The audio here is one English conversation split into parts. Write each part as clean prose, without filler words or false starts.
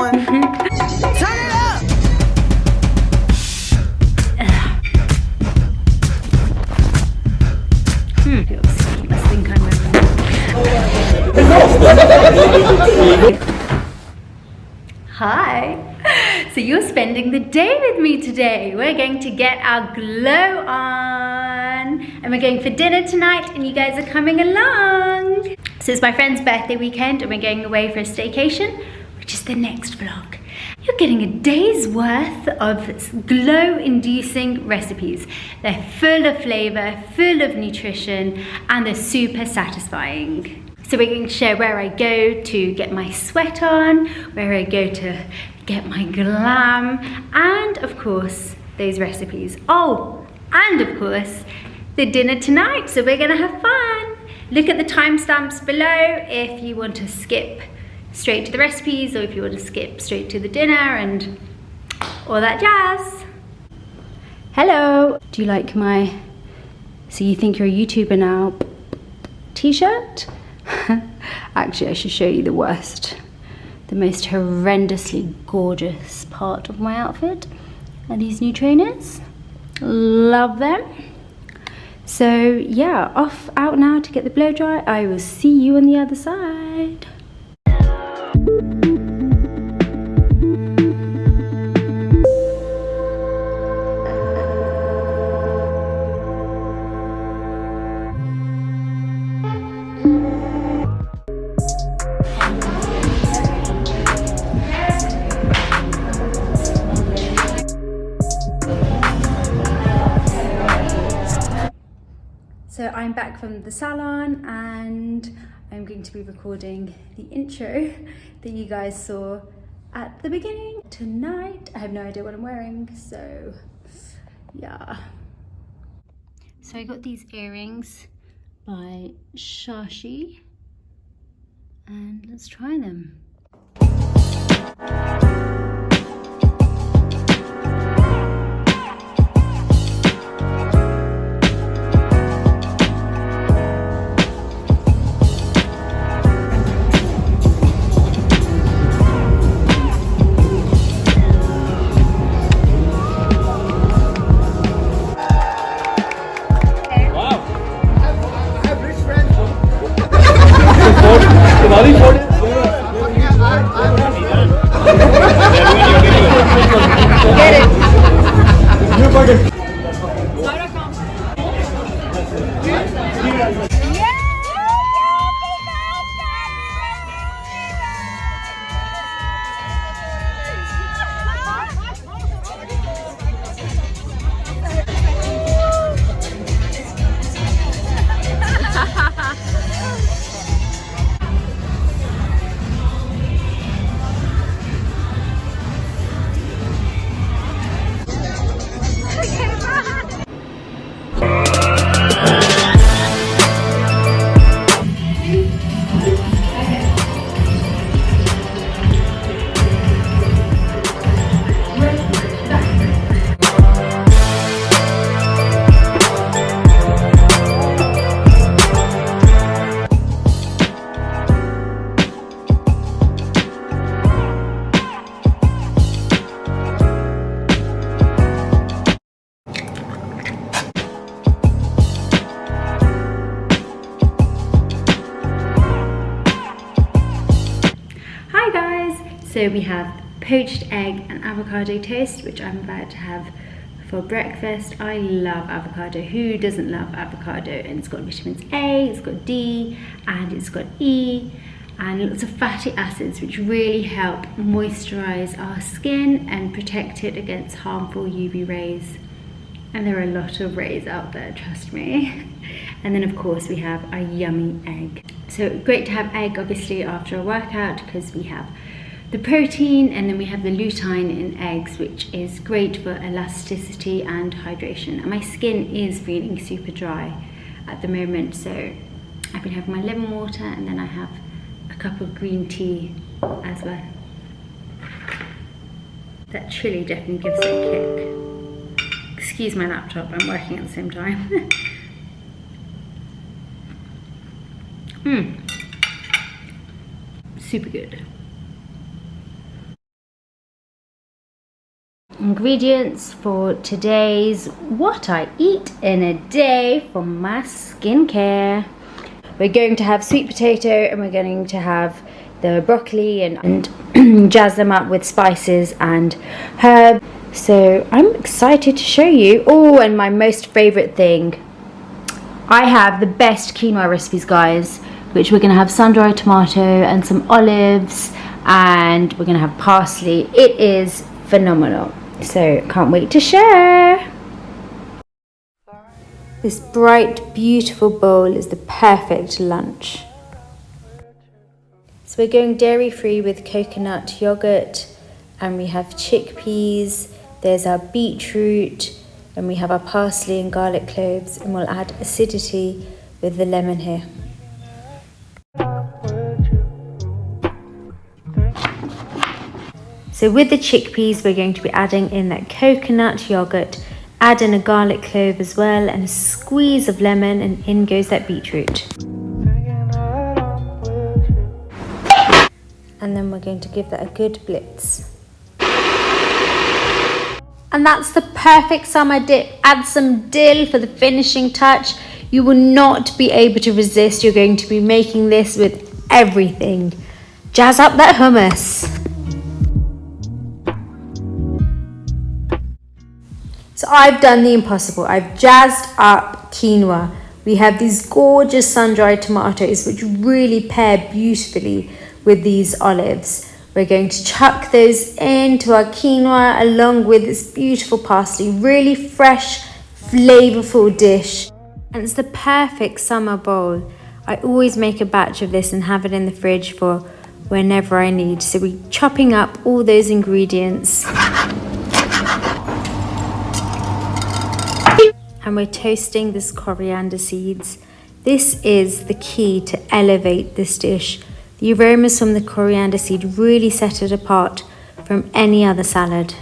on. Turn it up. You must think I'm Hi. So you're spending the day with me today. We're going to get our glow on and we're going for dinner tonight and you guys are coming along. So it's my friend's birthday weekend and we're going away for a staycation, which is the next vlog. You're getting a day's worth of glow-inducing recipes. They're full of flavor, full of nutrition, and they're super satisfying. So we're going to share where I go to get my sweat on, where I go to get my glam, and of course, those recipes. Oh, and of course, the dinner tonight, so we're gonna have fun. Look at the timestamps below if you want to skip straight to the recipes or if you want to skip straight to the dinner and all that jazz. Hello, do you like my, so you think you're a YouTuber now, t-shirt? Actually, I should show you the worst, the most horrendously gorgeous part of my outfit are these new trainers. Love them. So yeah, off out now to get the blow dry. I will see you on the other side. So I'm back from the salon and I'm going to be recording the intro that you guys saw at the beginning. Tonight, I have no idea what I'm wearing, so yeah. So I got these earrings by Shashi and let's try them. So we have poached egg and avocado toast, which I'm about to have for breakfast. I love avocado. Who doesn't love avocado? And it's got vitamins A, it's got D, and it's got E, and lots of fatty acids which really help moisturize our skin and protect it against harmful UV rays. And there are a lot of rays out there, trust me. And then of course we have a yummy egg. So great to have egg obviously after a workout because we have the protein and then we have the lutein in eggs, which is great for elasticity and hydration. And my skin is feeling super dry at the moment, so I've been having my lemon water and then I have a cup of green tea as well. That chili definitely gives it a kick. Excuse my laptop, I'm working at the same time. Super good. ingredients for today's what I eat in a day for my skincare. We're going to have sweet potato and we're going to have the broccoli and jazz them up with spices and herbs. So I'm excited to show you. Oh, and my most favorite thing, I have the best quinoa recipes, guys, which we're going to have sun-dried tomato and some olives, and we're going to have parsley. It is phenomenal. So can't wait to share. This bright, beautiful bowl is the perfect lunch. So we're going dairy-free with coconut yogurt, and we have chickpeas, there's our beetroot, and we have our parsley and garlic cloves, and we'll add acidity with the lemon here. So with the chickpeas, we're going to be adding in that coconut yogurt, add in a garlic clove as well, and a squeeze of lemon, and in goes that beetroot. And then we're going to give that a good blitz. And that's the perfect summer dip. Add some dill for the finishing touch. You will not be able to resist. You're going to be making this with everything. Jazz up that hummus. So I've done the impossible. I've jazzed up quinoa. We have these gorgeous sun-dried tomatoes which really pair beautifully with these olives. We're going to chuck those into our quinoa along with this beautiful parsley. Really fresh, flavorful dish. And it's the perfect summer bowl. I always make a batch of this and have it in the fridge for whenever I need. So we're chopping up all those ingredients. And we're toasting this coriander seeds. This is the key to elevate this dish. The aromas from the coriander seed really set it apart from any other salad.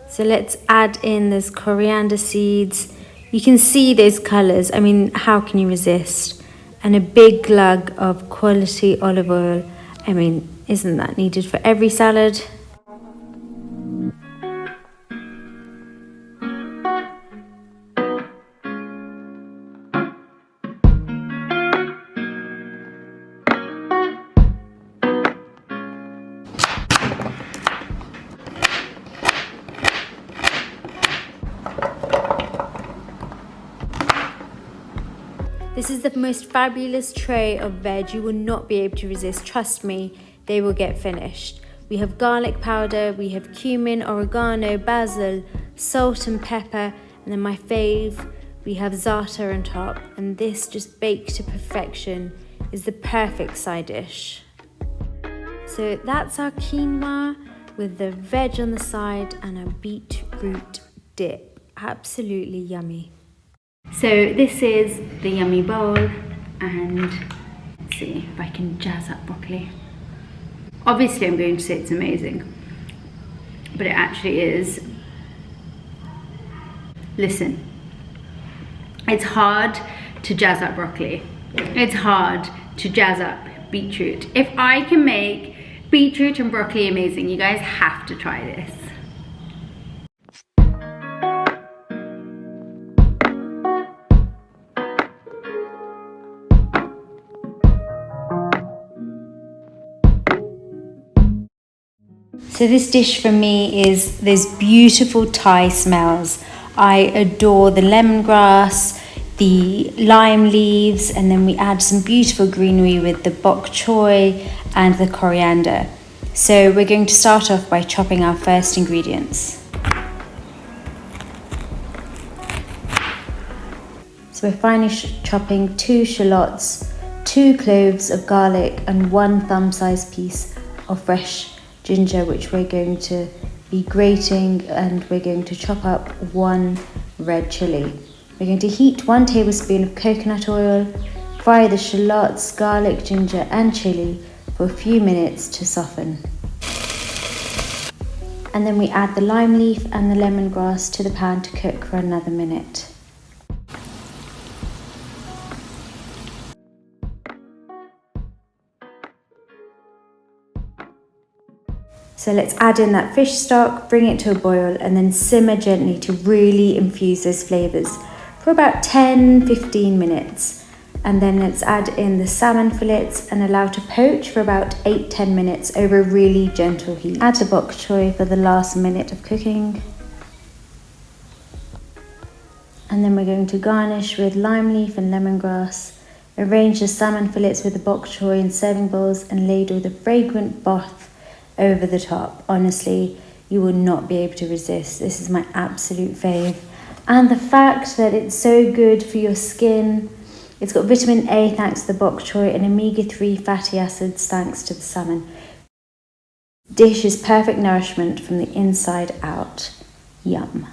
So let's add in those coriander seeds. You can see those colours. I mean, how can you resist? And a big glug of quality olive oil. I mean, isn't that needed for every salad? This is the most fabulous tray of veg. You will not be able to resist. Trust me, they will get finished. We have garlic powder, we have cumin, oregano, basil, salt and pepper, and then my fave, we have zaatar on top. And this, just baked to perfection, is the perfect side dish. So that's our quinoa with the veg on the side and a beetroot dip. Absolutely yummy. So this is the yummy bowl, and let's see if I can jazz up broccoli. Obviously I'm going to say it's amazing, but it actually is. Listen, it's hard to jazz up broccoli. It's hard to jazz up beetroot. If I can make beetroot and broccoli amazing, you guys have to try this. So this dish for me is those beautiful Thai smells. I adore the lemongrass, the lime leaves, and then we add some beautiful greenery with the bok choy and the coriander. So we're going to start off by chopping our first ingredients. So we're finally chopping 2 shallots, 2 cloves of garlic, and 1 thumb-sized piece of fresh ginger, which we're going to be grating, and we're going to chop up 1 red chilli. We're going to heat 1 tablespoon of coconut oil, fry the shallots, garlic, ginger and chilli for a few minutes to soften. And then we add the lime leaf and the lemongrass to the pan to cook for another minute. So let's add in that fish stock, bring it to a boil, and then simmer gently to really infuse those flavours for about 10-15 minutes. And then let's add in the salmon fillets and allow to poach for about 8-10 minutes over a really gentle heat. Add the bok choy for the last minute of cooking. And then we're going to garnish with lime leaf and lemongrass. Arrange the salmon fillets with the bok choy in serving bowls and ladle the fragrant broth over the top. Honestly, you will not be able to resist. This is my absolute fave. And the fact that it's so good for your skin. It's got vitamin A thanks to the bok choy and omega-3 fatty acids thanks to the salmon. Dish is perfect nourishment from the inside out. Yum.